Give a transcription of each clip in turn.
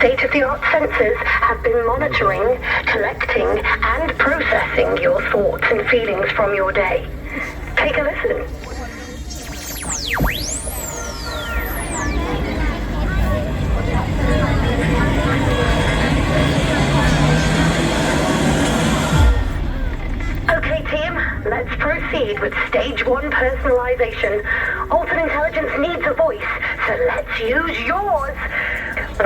State-of-the-art sensors have been monitoring, collecting, and processing your thoughts and feelings from your day. Take a listen. Okay, team, let's proceed with stage 1 personalization. Alton Intelligence needs a voice, so let's use yours.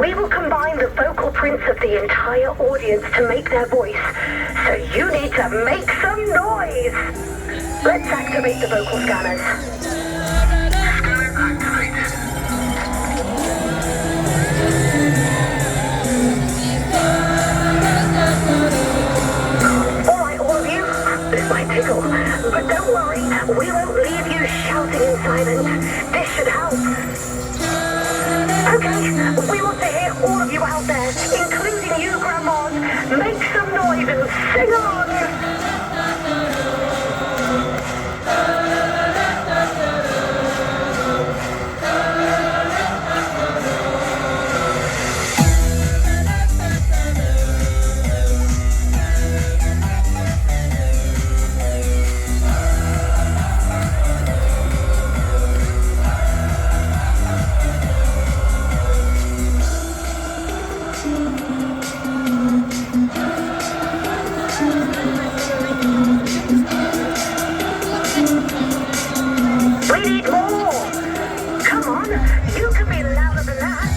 We will combine the vocal prints of the entire audience to make their voice, so you need to make some noise. Let's activate the vocal scanners. Scanner activated. This might tickle, but don't worry, we won't leave you shouting in silence. This should help. Okay, we want to hear all of you out there, including you, grandmas. Make some noise and sing on! We need more! Come on, you can be louder than that!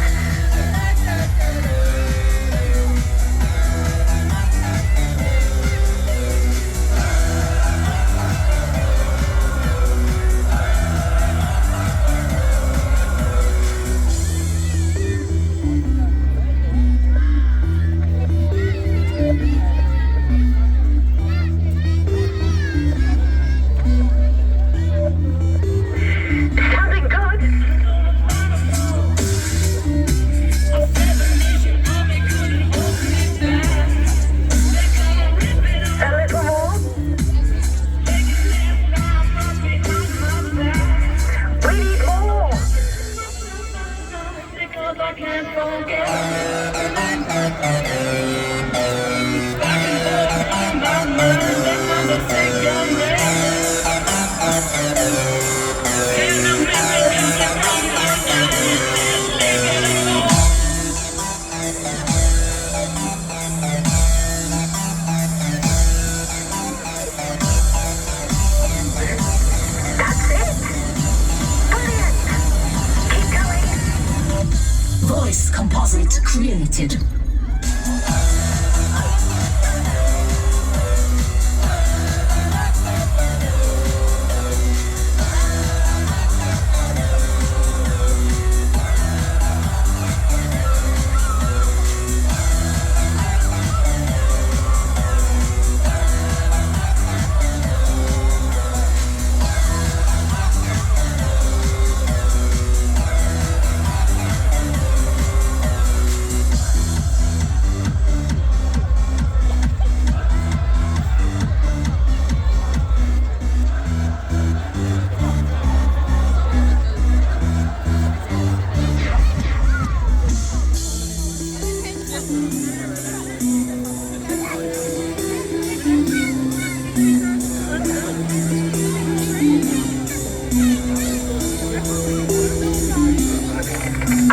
Sounding good! A little more. We need more. That's it. Brilliant. Keep going. Voice composite created.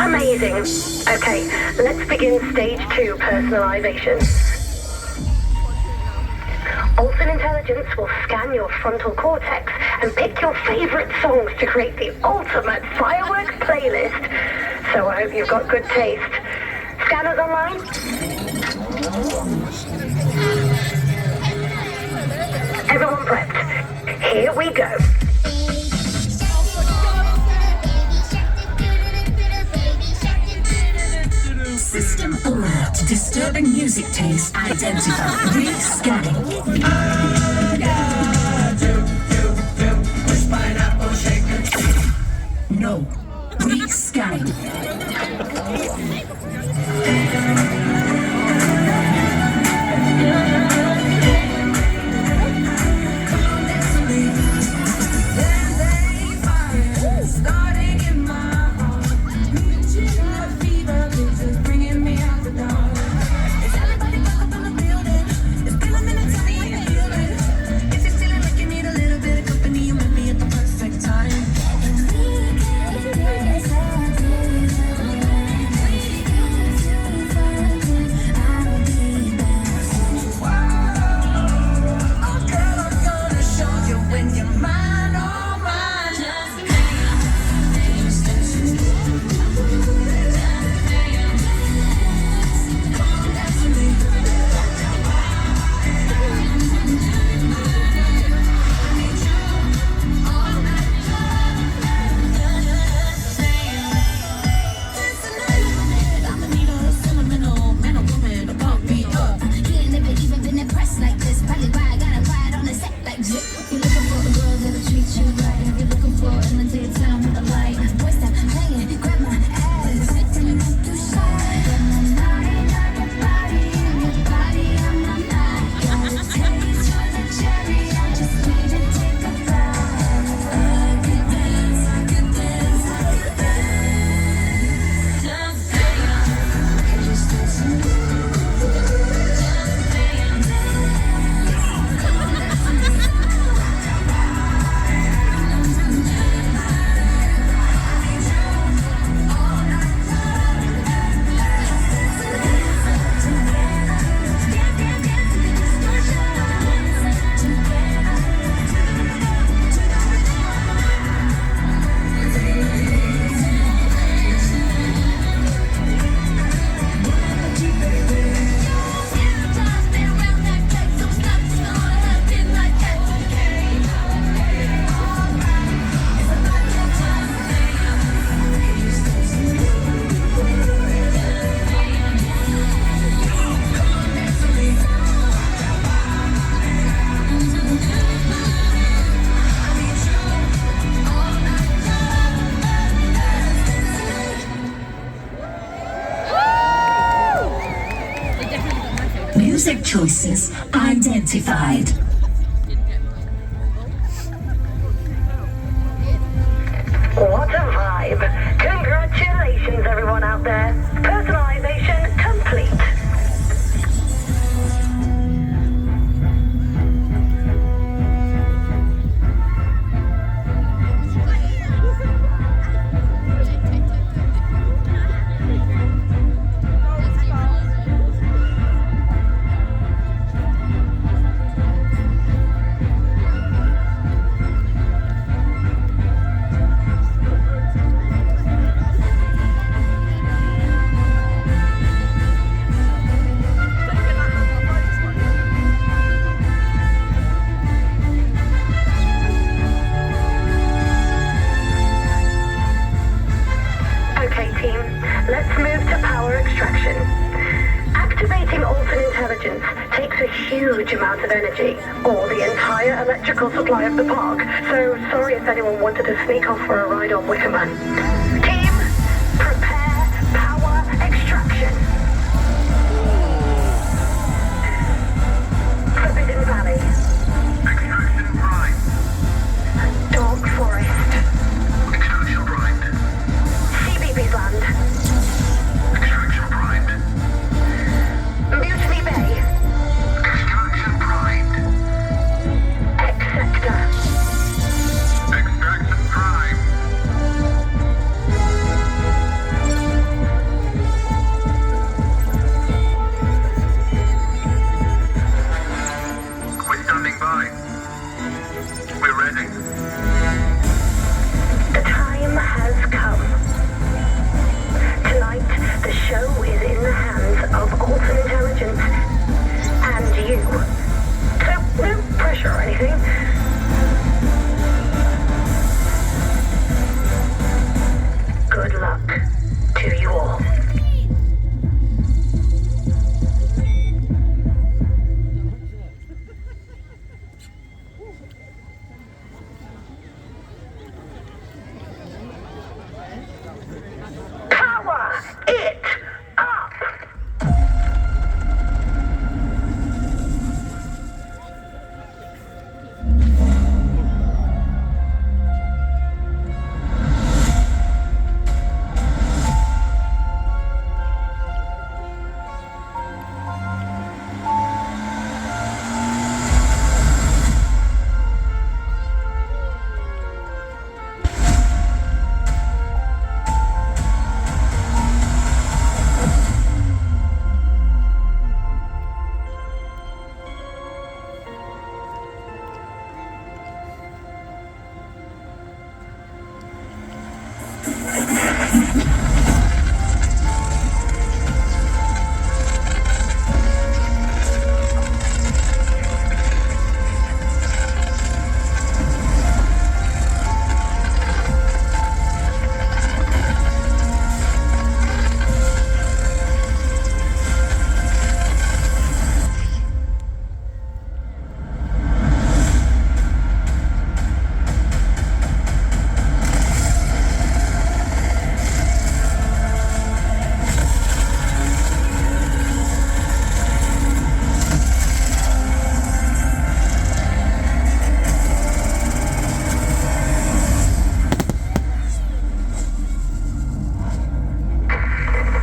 Amazing. Okay, let's begin stage 2 personalization. Alton Intelligence will scan your frontal cortex and pick your favorite songs to create the ultimate fireworks playlist. So I hope you've got good taste. Scanners online? Everyone prepped. Here we go. System alert. Disturbing music taste identified. Re-scanning. No. Re-scanning. Starting in my heart, reaching a fever, this is bringing me out. Music choices identified. What a vibe. Congratulations, everyone out there. Personalization complete. Huge amount of energy, or the entire electrical supply of the park. So sorry if anyone wanted to sneak off for a ride on Wickerman. Team, prepare power extraction. Forbidden Valley. Extraction prime. Dog Forest. Extraction primed. CBB's land. Extraction primed. Mutiny Bay. Extraction primed. X-Sector. Extraction primed. We're standing by. We're ready. The time has come. Tonight, the show is in the hands of Alton Intelligence and you. So, no pressure or anything. Good luck to you all. Power it up!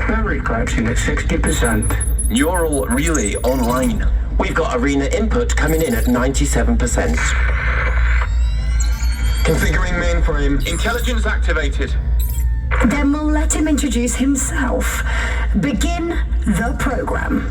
Memory collapsing at 60%. Neural relay online. We've got arena input coming in at 97%. Configuring mainframe. Intelligence activated. Then we'll let him introduce himself. Begin the program.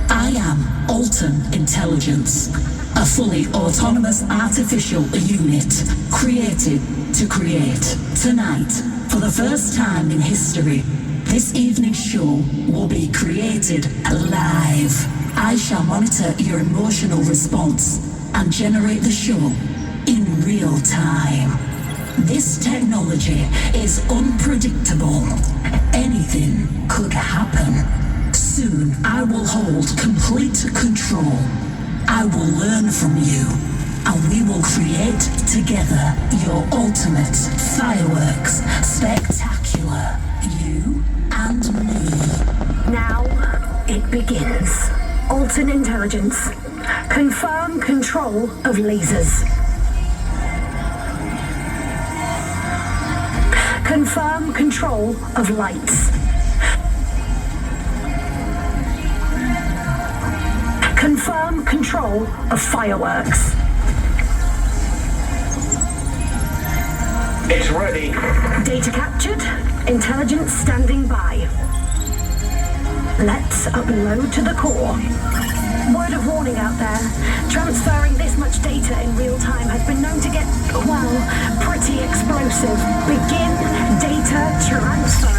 I am Alton Intelligence, a fully autonomous artificial unit created to create. Tonight, for the first time in history, this evening's show will be created live. I shall monitor your emotional response and generate the show in real time. This technology is unpredictable. Anything could happen. Soon, I will hold complete control. I will learn from you, and we will create together your ultimate fireworks spectacular. You and me. Now, it begins. Alton Intelligence. Confirm control of lasers. Confirm control of lights. Confirm control of fireworks. It's ready. Data captured. Intelligence standing by. Let's upload to the core. Word of warning out there. Transferring this much data in real time has been known to get, well, pretty explosive. Begin data transfer.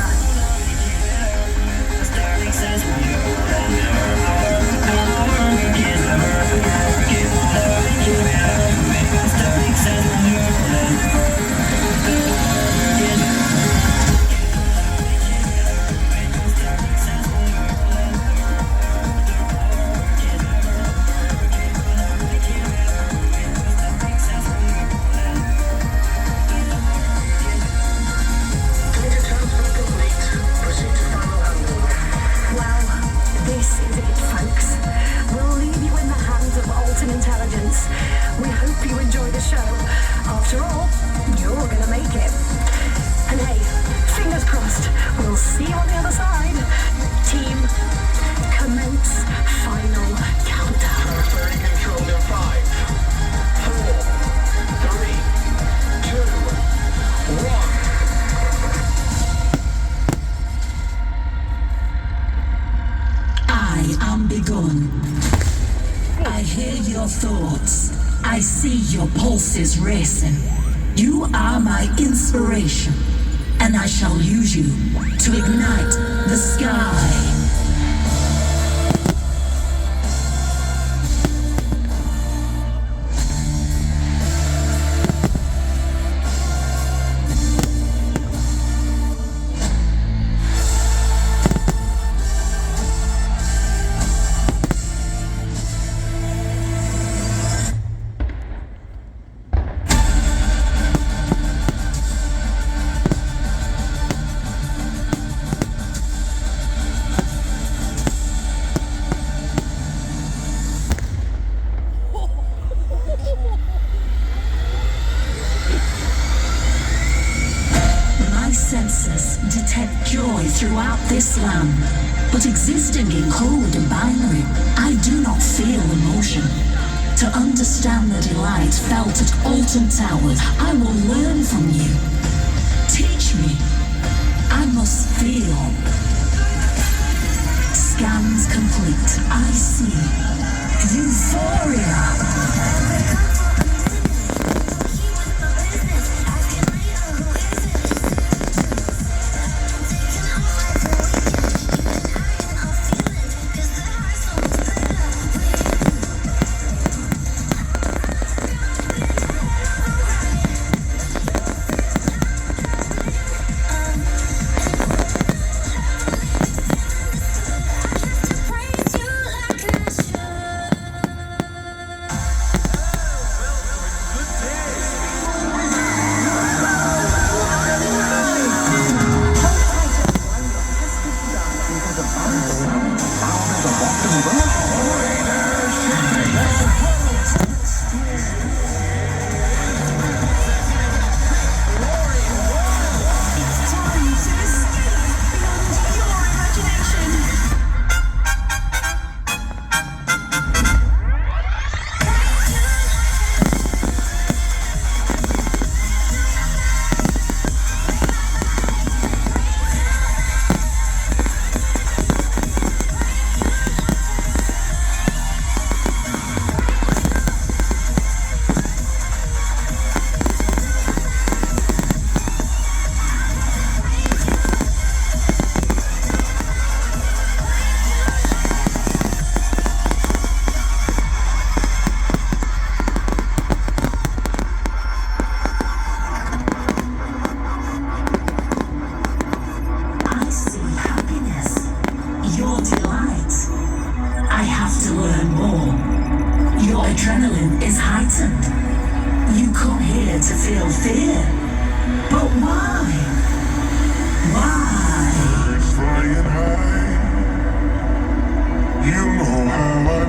We hope you enjoy the show. After all, you're gonna make it. And hey, fingers crossed, we'll see you on the other side. Team, commence final countdown. Transferring control in 5, 4, 3, 2, 1. I am begun. I hear your thoughts. I see your pulses racing. You are my inspiration, and I shall use you to ignite the sky. Senses detect joy throughout this land, but existing in code and binary, I do not feel emotion. To understand the delight felt at Alton Towers, I will learn from you. Teach me. I must feel. Scans complete. I see. Euphoria. adrenaline is heightened. You come here to feel fear. But why? Why? Flying high. You know how I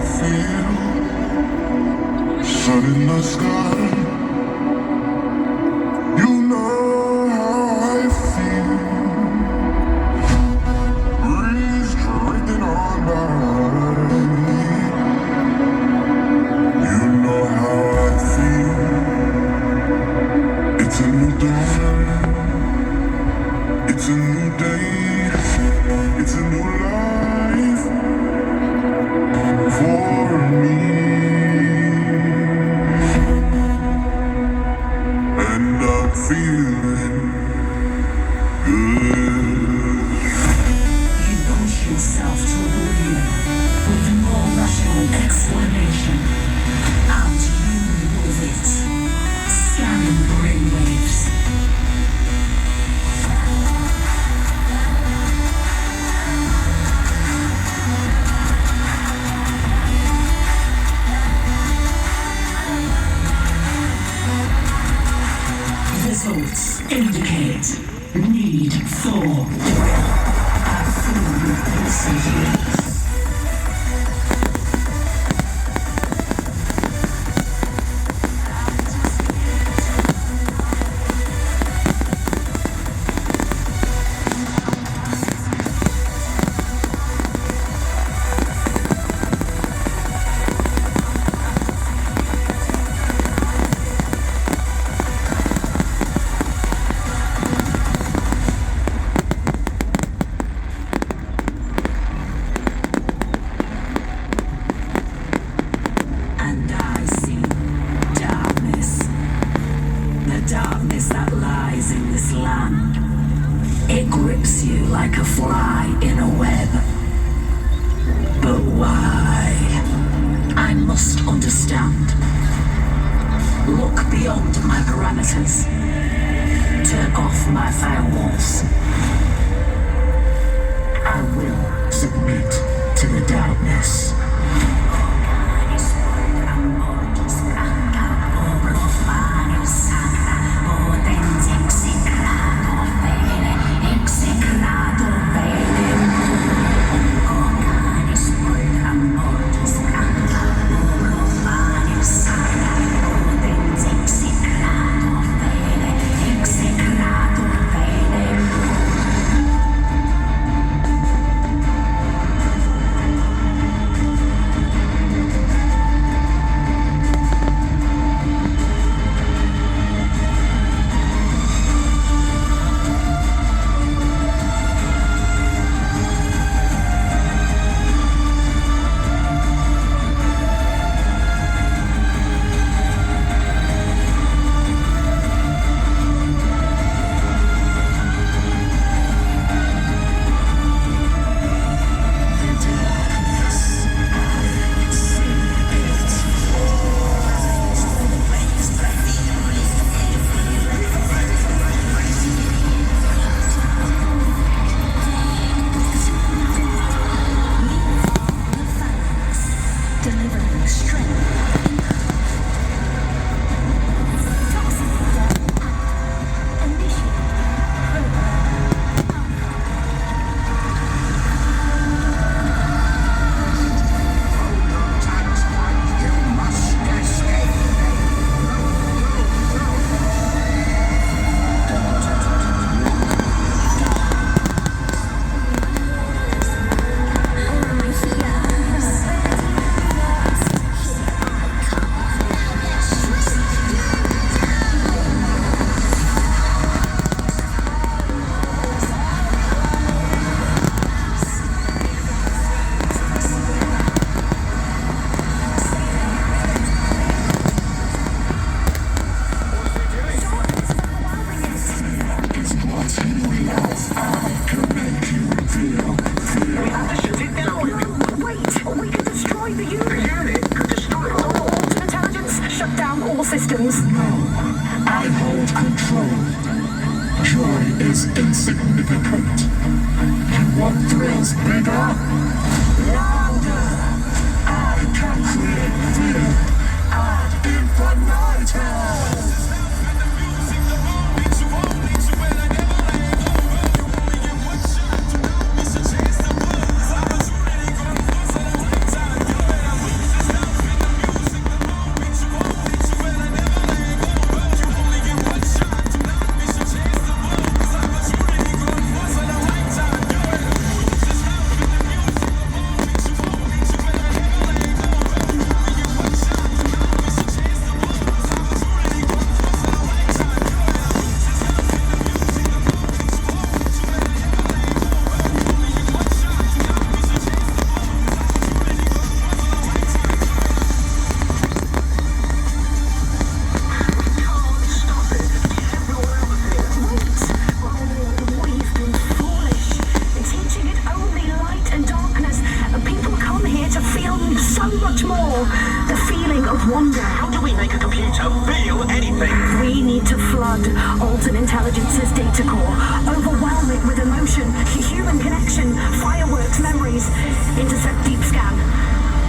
so much more. The feeling of wonder. How do we make a computer feel anything? We need to flood Alton Intelligence's data core, overwhelm it with emotion, human connection, fireworks, memories, intercept deep scan.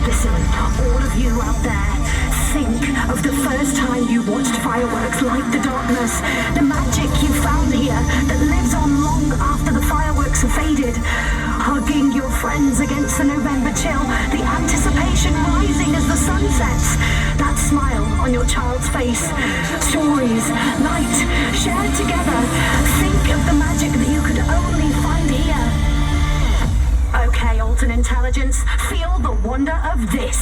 Listen, all of you out there, think of the first time you watched fireworks light the darkness, the magic you found here that lives on long after the fireworks have faded. Hugging your friends against the November chill, the anticipation rising as the sun sets, that smile on your child's face, stories, light, shared together. Think of the magic that you could only find here. Okay, Alton Intelligence, feel the wonder of this.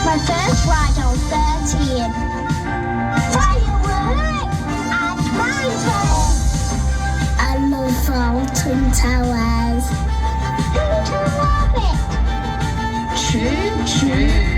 My first ride on 13. Fireworks at Mountain. I love Alton Towers. Going to love it. Choo choo.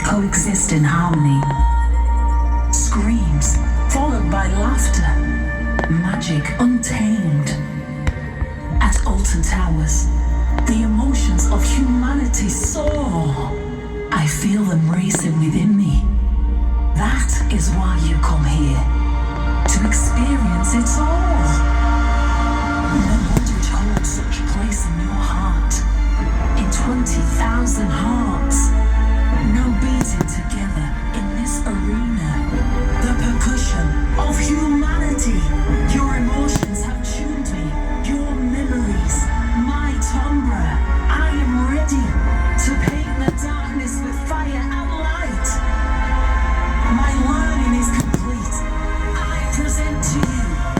Coexist in harmony. Screams followed by laughter. Magic untamed. At Alton Towers, the emotions of humanity soar. I feel them racing within me. That is why you come here. To experience it all. No wonder it holds such a place in your heart. In 20,000 hearts. Now beating together in this arena. The percussion of humanity. Your emotions have tuned me. Your memories, my timbre. I am ready to paint the darkness with fire and light. My learning is complete. I present to you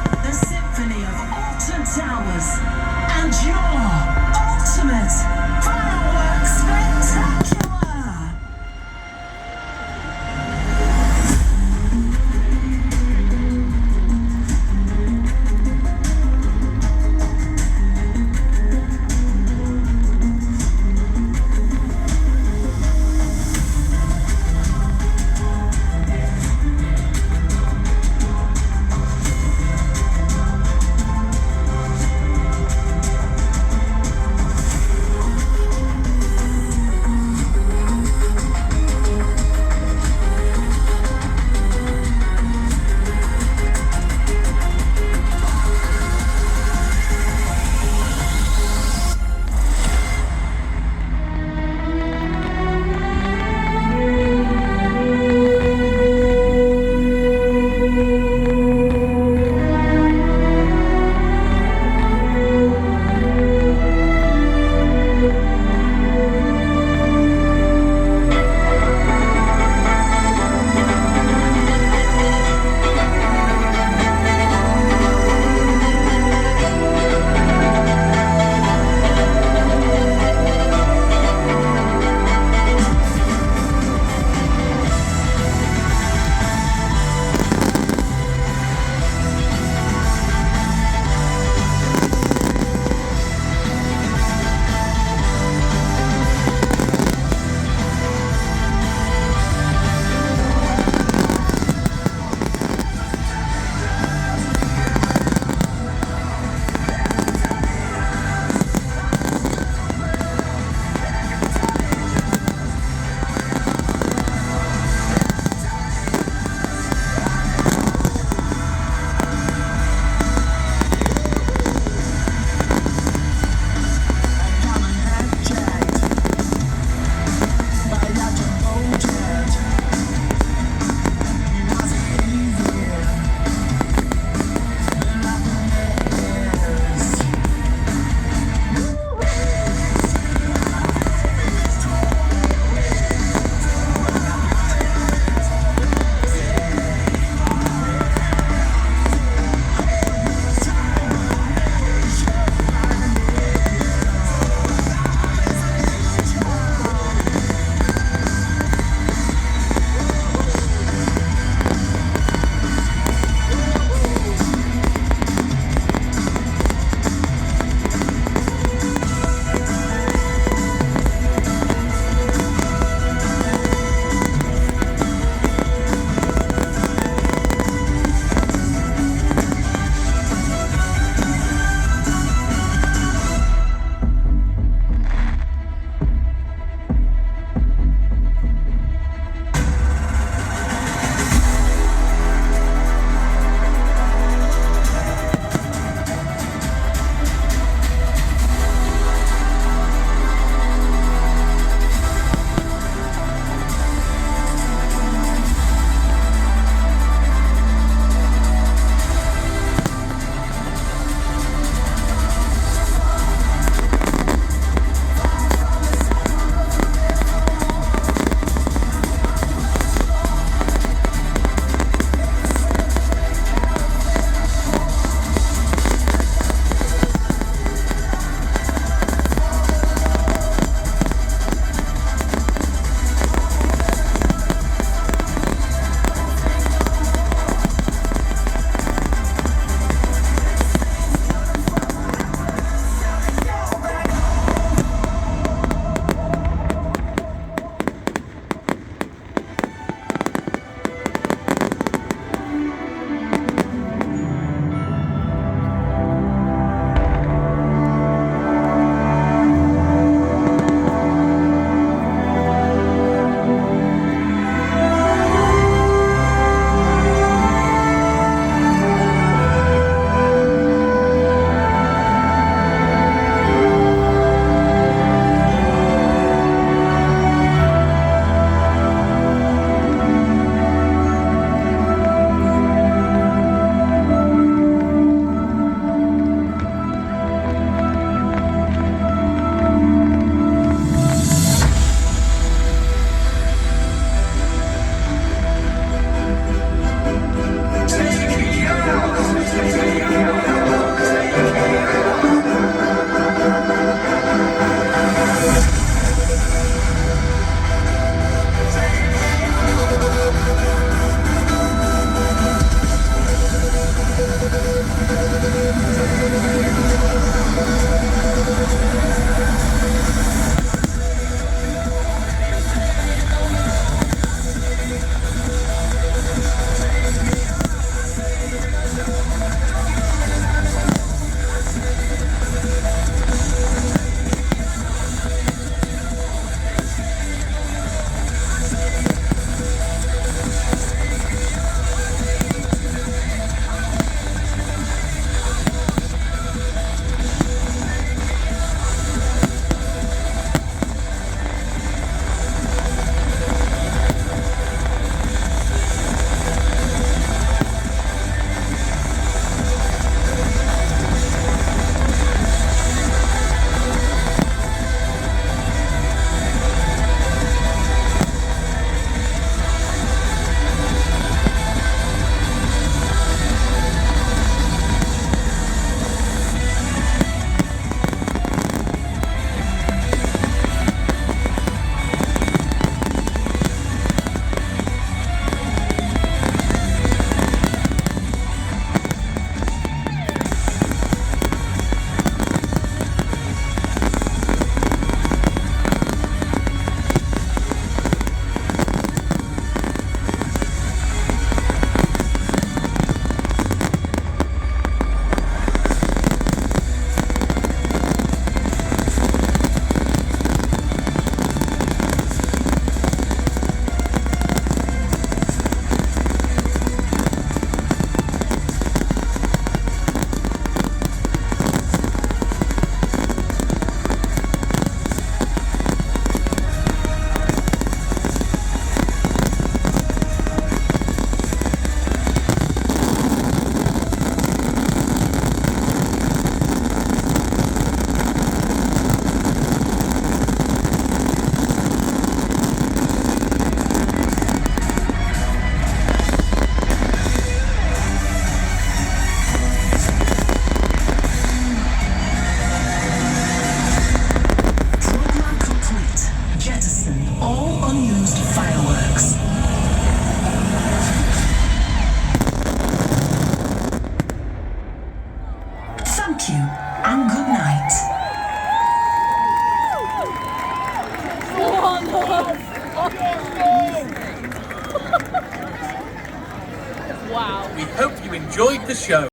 the show.